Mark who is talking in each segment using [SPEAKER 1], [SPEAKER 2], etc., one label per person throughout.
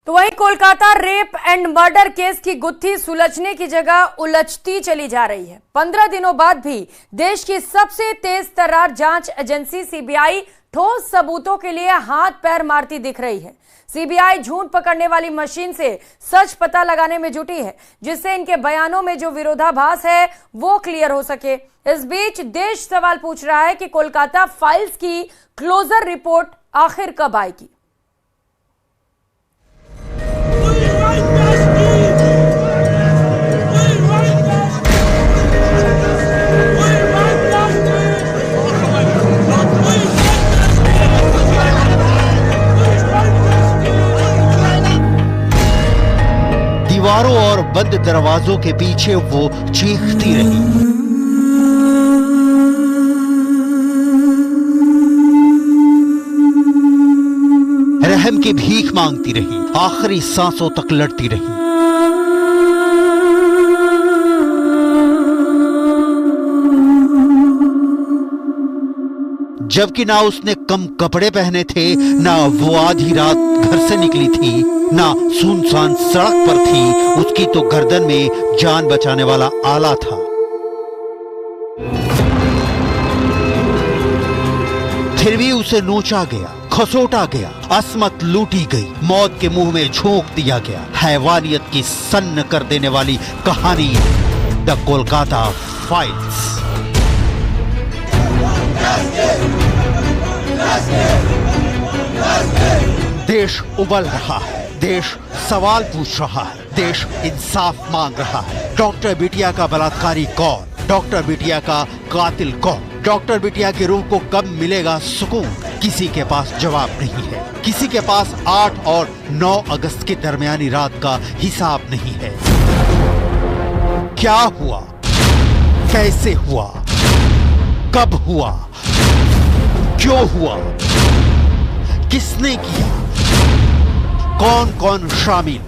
[SPEAKER 1] तो वहीं Kolkata rape and murder case की गुत्थी सुलझने की जगह उलझती चली जा रही है। 15 दिनों बाद भी देश की सबसे तेज तर्रार जांच एजेंसी सीबीआई ठोस सबूतों के लिए हाथ पैर मारती दिख रही है। सीबीआई झूठ पकड़ने वाली मशीन से सच पता लगाने में जुटी है, जिससे इनके बयानों में जो विरोधाभास है वो क्लियर हो सके। इस बीच देश सवाल पूछ रहा है कि कोलकाता फाइल्स की क्लोजर रिपोर्ट आखिर कब आएगी।
[SPEAKER 2] दीवारों और बंद दरवाजों के पीछे वो चीखती रही। रहम की भीख मांगती रही, आखिरी सांसों तक लड़ती रही। जबकि ना उसने कम कपड़े पहने थे, ना वो आधी रात घर से निकली थी, ना सुनसान सड़क पर थी। उसकी तो गर्दन में जान बचाने वाला आला था। फिर भी उसे नोचा गया, खसोटा गया, असमत लूटी गई, मौत के मुंह में झोंक दिया गया। हैवानियत की सन्न कर देने वाली कहानी, द कोलकाता फाइल्स। देश उबल रहा है, देश सवाल पूछ रहा है, देश इंसाफ मांग रहा है। डॉक्टर बिटिया का बलात्कारी कौन? डॉक्टर बिटिया का कातिल कौन? डॉक्टर बिटिया की रूह को कब मिलेगा सुकून? किसी के पास जवाब नहीं है। किसी के पास 8 और 9 अगस्त की दरमियानी रात का हिसाब नहीं है। क्या हुआ? कैसे हुआ? कब हुआ? क्यों हुआ? किसने किया? कौन कौन शामिल?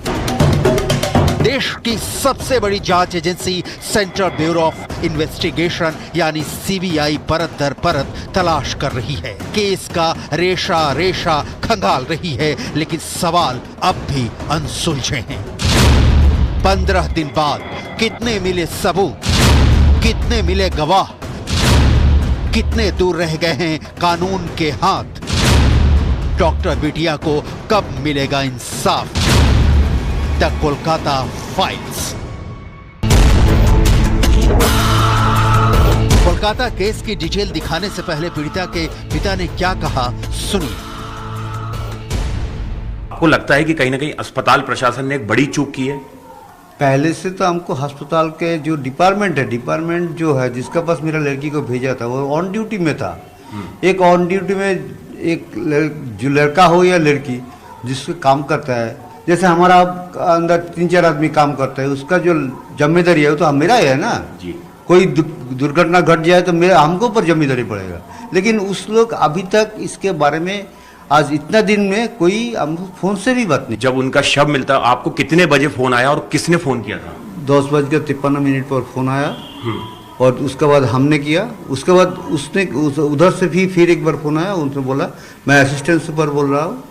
[SPEAKER 2] देश की सबसे बड़ी जांच agency central bureau of investigation यानी सीबीआई परत दर परत तलाश कर रही है। केस का रेशा रेशा खंगाल रही है, लेकिन सवाल अब भी अनसुलझे हैं। 15 दिन बाद कितने मिले सबूत? कितने मिले गवाह? कितने दूर रह गए हैं कानून के हाथ? डॉक्टर बिटिया को कब मिलेगा इंसाफ? The Kolkata files. Kolkata case की डिटेल दिखाने से पहले पीड़िता के पिता ने क्या कहा, सुनिए।
[SPEAKER 3] आपको लगता है कि कहीं ना कहीं अस्पताल प्रशासन ने एक बड़ी चूक की है?
[SPEAKER 4] पहले से तो हमको अस्पताल के जो डिपार्टमेंट जो है जिसका पास मेरा लड़की को भेजा था वो ऑन ड्यूटी में था। एक ऑन ड्यूटी में एक जो लड़का हो या लड़की जिससे काम करता है, जैसे हमारा अंदर 3-4 आदमी काम करता है, उसका जो जिम्मेदारी है वो तो मेरा ही है ना जी। कोई दुर्घटना घट जाए तो मेरा हमको ऊपर जिम्मेदारी पड़ेगा। लेकिन उस लोग अभी तक इसके बारे में आज इतना दिन में कोई हमको फोन से भी बात नहीं।
[SPEAKER 3] जब उनका शव मिलता आपको कितने बजे फोन आया और किसने फोन किया था?
[SPEAKER 4] 10:53 पर फोन आया और उसके बाद हमने किया। उसके बाद उसने उधर से भी फिर एक बार फोन आया, उनसे बोला मैं असिस्टेंट सुपर बोल रहा हूँ,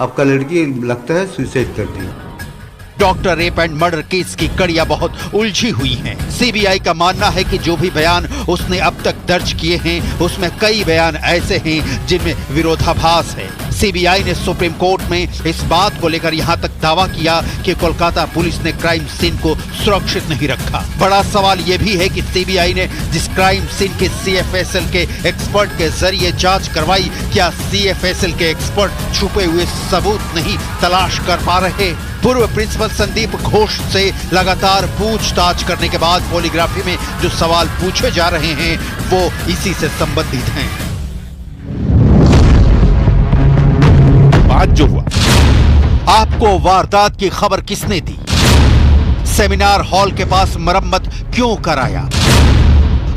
[SPEAKER 4] आपका लड़की लगता है सुसाइड कर दी।
[SPEAKER 2] Doctor rape and murder case की कड़ियां बहुत उलझी हुई हैं। सीबीआई का मानना है कि जो भी बयान उसने अब तक दर्ज किए हैं उसमें कई बयान ऐसे हैं जिनमें विरोधाभास है। सीबीआई ने सुप्रीम कोर्ट में इस बात को लेकर यहां तक दावा किया कि कोलकाता पुलिस ने क्राइम सीन को सुरक्षित नहीं रखा। बड़ा सवाल यह भी है कि सीबीआई ने जिस क्राइम सीन के सीएफएसएल के एक्सपर्ट के जरिए जांच करवाई, क्या सीएफएसएल के एक्सपर्ट छुपे हुए सबूत नहीं तलाश कर पा रहे? पूर्व प्रिंसिपल संदीप घोष से लगातार पूछताछ करने के बाद पॉलीग्राफी में जो सवाल पूछे जा रहे हैं वो इसी से संबंधित हैं। आज जो हुआ, आपको वारदात की खबर किसने दी? सेमिनार हॉल के पास मरम्मत क्यों कराया?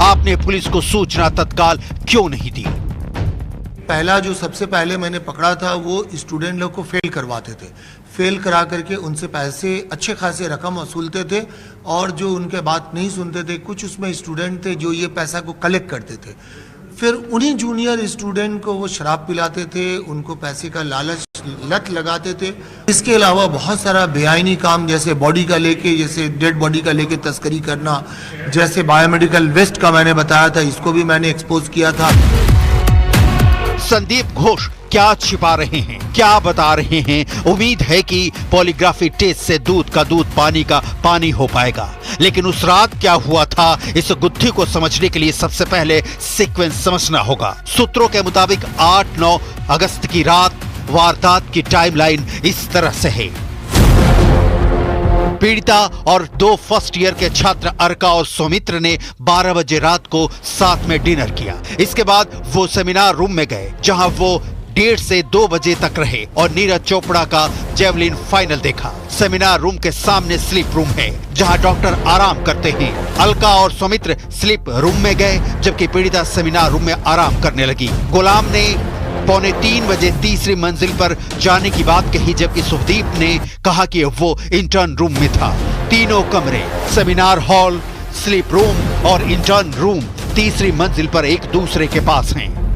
[SPEAKER 2] आपने पुलिस को सूचना तत्काल क्यों नहीं दी?
[SPEAKER 5] पहला जो सबसे पहले मैंने पकड़ा था वो स्टूडेंट लोग को फेल करवाते थे। फेल करा करके उनसे पैसे अच्छे खासे रकम वसूलते थे और जो उनके बात नहीं सुनते थे, कुछ उसमें स्टूडेंट थे जो ये पैसा को कलेक्ट करते थे। फिर उन्हीं जूनियर स्टूडेंट को वो शराब पिलाते थे, उनको पैसे का लालच लत लगाते थे। इसके अलावा बहुत सारा बेआईनी काम, जैसे बॉडी का लेके, जैसे डेड बॉडी का लेके तस्करी करना, जैसे बायोमेडिकल वेस्ट का मैंने बताया था, इसको भी मैंने एक्सपोज किया था।
[SPEAKER 2] संदीप घोष क्या छिपा रहे हैं, क्या बता रहे हैं? उम्मीद है कि पॉलीग्राफी टेस्ट से दूध का दूध, पानी का पानी हो पाएगा। लेकिन उस रात क्या हुआ था, इस गुत्थी को समझने के लिए सबसे पहले सीक्वेंस समझना होगा। सूत्रों के मुताबिक 8-9 अगस्त की रात वारदात की टाइमलाइन इस तरह से है। पीड़िता और 2 फर्स्ट ईयर के छात्र अर्का और सौमित्र ने 12 बजे रात को साथ में डिनर किया। इसके बाद वो सेमिनार रूम में गए, जहां वो 1:30 से 2 बजे तक रहे और नीरज चोपड़ा का जेवलिन फाइनल देखा। सेमिनार रूम के सामने स्लीप रूम है, जहां डॉक्टर आराम करते हैं। अलका और सौमित्र स्लीप रूम में गए, जबकि पीड़िता सेमिनार रूम में आराम करने लगी। गुलाम ने 2:45 बजे तीसरी मंजिल पर जाने की बात कही, जबकि सुखदीप ने कहा कि वो इंटर्न रूम में था। तीनों कमरे, सेमिनार हॉल, स्लीप रूम और इंटर्न रूम तीसरी मंजिल पर एक दूसरे के पास हैं।